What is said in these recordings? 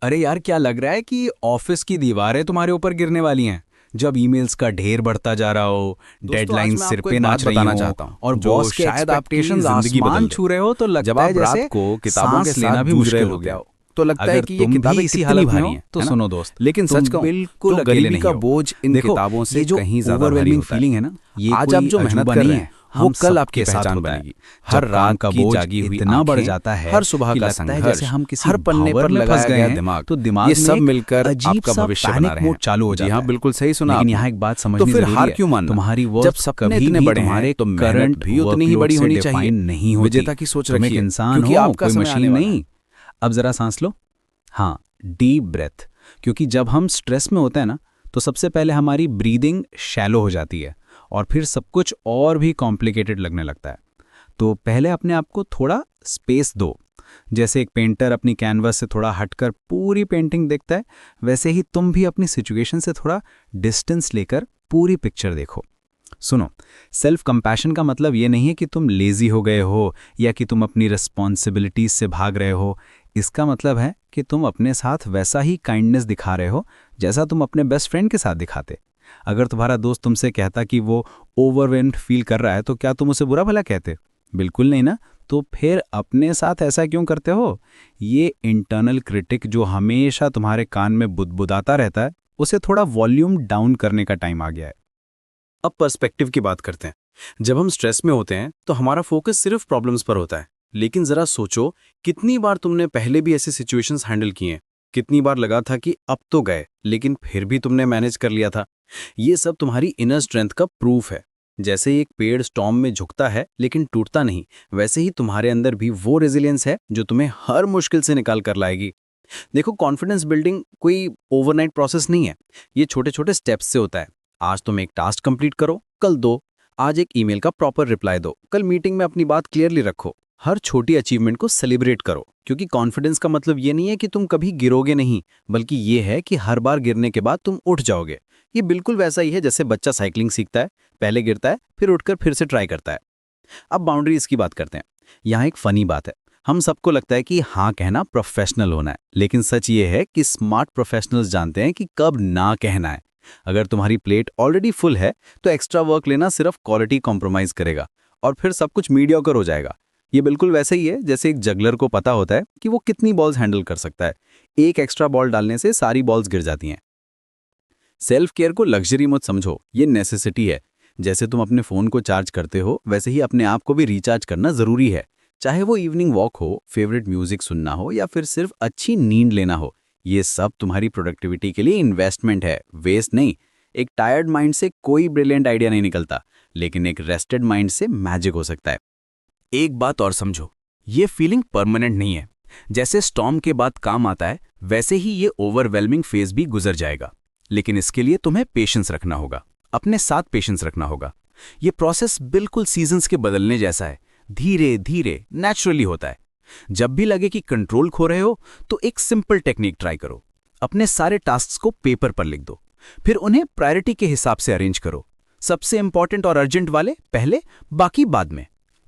अरे यार, क्या लग रहा है कि ऑफिस की दीवारें तुम्हारे ऊपर गिरने वाली हैं? जब ईमेल्स का ढेर बढ़ता जा रहा हो, डेडलाइन सिर पे नाच रही हो और बॉस के एक्सपेक्टेशंस आसमान छू रहे हो, तो लगता है जैसे सांस लेना भी मुश्किल हो गया हो। तो लगता है कि ये किताबें इसी कितनी हालत में भारी हो हैं, तो है ना? सुनो दोस्त, लेकिन तुम सच कहूं बिल्कुल तो अकेले गरीबी नहीं का हो। बोझ इन देखो, किताबों से ये जो कहीं ज्यादा भारी ओवरवेलमिंग होता फीलिंग है ना, ये आज कोई आप जो मेहनत अजूबा कर नहीं रहे है, हैं वो हम कल आपकी सबके साथ पहचान होता है। बनेगी। हर हर काम रात का की बोझ जागी हुई इतना बढ़ आंखें, जाता है हर सुबह कि का लगता है संघर्ष, जैसे हम किसी हर पन्ने भंवर पर में फंस लगाया गए गया हैं, दिमाग, तो दिमाग ये में सब एक मिलकर अजीब आपका सा भविष्य बना पैनिक रहे मोड हैं। चालू हो जी जाता हाँ, है। बिल्कुल सही सुना लेकिन आपने। यहाँ एक बात तो समझनी फिर जरूरी हार है, क्यों मानना? तुम्हारी जब वर्थ सपने कभी इतने भी बड़े हैं तुम्हारे तो मेहनत करंट भी उतनी ही वर्कलोड बड़ी से होनी चाहिए। डिफाइन नहीं होती। विजेता की सोच तुम एक रखिए, इंसान क्योंकि हो, आपका कोई समय आने मशीन वाला है। नहीं। अब जरा सांस लो। हाँ, डीप ब्रेथ। क्योंकि जब हम स्ट्रेस में होते हैं ना, तो सबसे पहले हमारी ब्रीदिंग शैलो हो जाती है और फिर सब कुछ और भी कॉम्प्लिकेटेड लगने लगता है। तो पहले अपने आप को थोड़ा स्पेस दो। जैसे एक पेंटर अपनी कैनवस से थोड़ा हटकर पूरी पेंटिंग देखता है, वैसे ही तुम भी अपनी सिचुएशन से थोड़ा डिस्टेंस लेकर पूरी पिक्चर देखो। सुनो, सेल्फ कंपैशन का मतलब ये नहीं है कि तुम लेजी हो गए हो या कि तुम अपनी रिस्पॉन्सिबिलिटीज से भाग रहे हो। इसका मतलब है कि तुम अपने साथ वैसा ही काइंडनेस दिखा रहे हो जैसा तुम अपने बेस्ट फ्रेंड के साथ दिखाते। अगर तुम्हारा दोस्त तुमसे कहता कि वो ओवरवेल्म्ड फील कर रहा है, तो क्या तुम उसे बुरा भला कहते? बिल्कुल नहीं ना। तो फिर अपने साथ ऐसा क्यों करते हो? ये इंटरनल क्रिटिक जो हमेशा तुम्हारे कान में बुदबुदाता रहता है, उसे थोड़ा वॉल्यूम डाउन करने का टाइम आ गया है। अब पर्सपेक्टिव की बात करते हैं। जब हम स्ट्रेस में होते हैं तो हमारा फोकस सिर्फ प्रॉब्लम्स पर होता है। लेकिन जरा सोचो, कितनी बार तुमने पहले भी ऐसे सिचुएशंस हैंडल किए हैं? कितनी बार लगा था कि अब तो गए, लेकिन फिर भी तुमने मैनेज कर लिया था? ये सब तुम्हारी इनर स्ट्रेंथ का प्रूफ है। जैसे एक पेड़ स्टॉर्म में झुकता है लेकिन टूटता नहीं, वैसे ही तुम्हारे अंदर भी वो रेजिलियंस है जो तुम्हें हर मुश्किल से निकाल कर लाएगी। देखो, कॉन्फिडेंस बिल्डिंग कोई ओवरनाइट प्रोसेस नहीं है। ये छोटे छोटे स्टेप्स से होता है। आज तुम एक टास्क कंप्लीट करो, कल दो। आज एक ईमेल का प्रॉपर रिप्लाई दो, कल मीटिंग में अपनी बात क्लियरली रखो। हर छोटी अचीवमेंट को सेलिब्रेट करो, क्योंकि कॉन्फिडेंस का मतलब ये नहीं है कि तुम कभी गिरोगे नहीं, बल्कि ये है कि हर बार गिरने के बाद तुम उठ जाओगे। ये बिल्कुल वैसा ही है जैसे बच्चा साइकिलिंग सीखता है, पहले गिरता है, फिर उठकर फिर से ट्राई करता है। अब बाउंड्रीज की बात करते हैं। यहाँ एक फनी बात है। हम सबको लगता है कि हाँ कहना प्रोफेशनल होना है, लेकिन सच ये है कि स्मार्ट प्रोफेशनल्स जानते हैं कि कब ना कहना है। अगर तुम्हारी प्लेट ऑलरेडी फुल है, तो एक्स्ट्रा वर्क लेना सिर्फ क्वालिटी कॉम्प्रोमाइज करेगा और फिर सब कुछ मीडियोकर हो जाएगा। ये बिल्कुल वैसे ही है जैसे एक जगलर को पता होता है कि वो कितनी बॉल्स हैंडल कर सकता है। एक एक्स्ट्रा बॉल डालने से सारी बॉल्स गिर जाती हैं। सेल्फ केयर को लग्जरी मत समझो, ये नेसेसिटी है। जैसे तुम अपने फोन को चार्ज करते हो, वैसे ही अपने आप को भी रिचार्ज करना जरूरी है। चाहे वो इवनिंग वॉक हो, फेवरेट म्यूजिक सुनना हो या फिर सिर्फ अच्छी नींद लेना हो, ये सब तुम्हारी प्रोडक्टिविटी के लिए इन्वेस्टमेंट है, वेस्ट नहीं। एक टायर्ड माइंड से कोई ब्रिलियंट आइडिया नहीं निकलता, लेकिन एक रेस्टेड माइंड से मैजिक हो सकता है। एक बात और समझो, ये फीलिंग परमानेंट नहीं है। जैसे स्टॉर्म के बाद काम आता है, वैसे ही ये ओवरवेलमिंग फेज भी गुजर जाएगा। लेकिन इसके लिए तुम्हें पेशेंस रखना होगा, अपने साथ पेशेंस रखना होगा। ये प्रोसेस बिल्कुल सीजन्स के बदलने जैसा है, धीरे धीरे नेचुरली होता है। जब भी लगे कि कंट्रोल खो रहे हो, तो एक सिंपल टेक्निक ट्राई करो। अपने सारे टास्क्स को पेपर पर लिख दो, फिर उन्हें प्रायोरिटी के हिसाब से अरेंज करो। सबसे इंपॉर्टेंट और अर्जेंट वाले पहले, बाकी बाद में।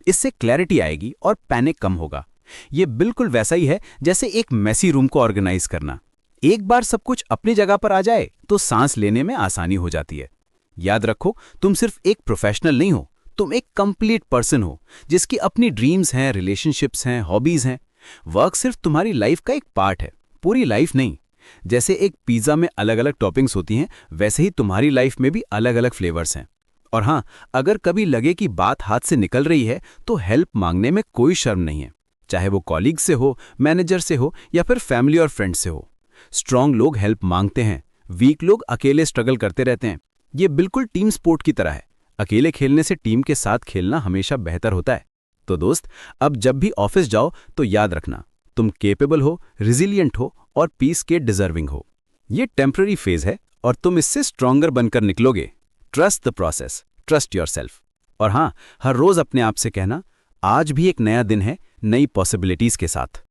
इससे क्लैरिटी आएगी और पैनिक कम होगा। ये बिल्कुल वैसा ही है जैसे एक मेसी रूम को ऑर्गेनाइज करना। एक बार सब कुछ अपनी जगह पर आ जाए तो सांस लेने में आसानी हो जाती है। याद रखो, तुम सिर्फ एक प्रोफेशनल नहीं हो, तुम एक कंप्लीट पर्सन हो जिसकी अपनी ड्रीम्स हैं, रिलेशनशिप्स हैं, हॉबीज हैं। वर्क सिर्फ तुम्हारी लाइफ का एक पार्ट है, पूरी लाइफ नहीं। जैसे एक पिज्जा में अलग अलग टॉपिंग्स होती हैं, वैसे ही तुम्हारी लाइफ में भी अलग अलग फ्लेवर्स हैं। और हाँ, अगर कभी लगे कि बात हाथ से निकल रही है, तो हेल्प मांगने में कोई शर्म नहीं है। चाहे वो कॉलीग से हो, मैनेजर से हो या फिर फैमिली और फ्रेंड से हो। स्ट्रांग लोग हेल्प मांगते हैं, वीक लोग अकेले स्ट्रगल करते रहते हैं। ये बिल्कुल टीम स्पोर्ट की तरह है। अकेले खेलने से टीम के साथ खेलना हमेशा बेहतर होता है। तो दोस्त, अब जब भी ऑफिस जाओ तो याद रखना, तुम केपेबल हो, रिजिलियंट हो और पीस के डिजर्विंग हो। ये टेम्पररी फेज है और तुम इससे स्ट्रॉन्गर बनकर निकलोगे। Trust the process, trust yourself. और हाँ, हर रोज अपने आप से कहना, आज भी एक नया दिन है, नई पॉसिबिलिटीज के साथ।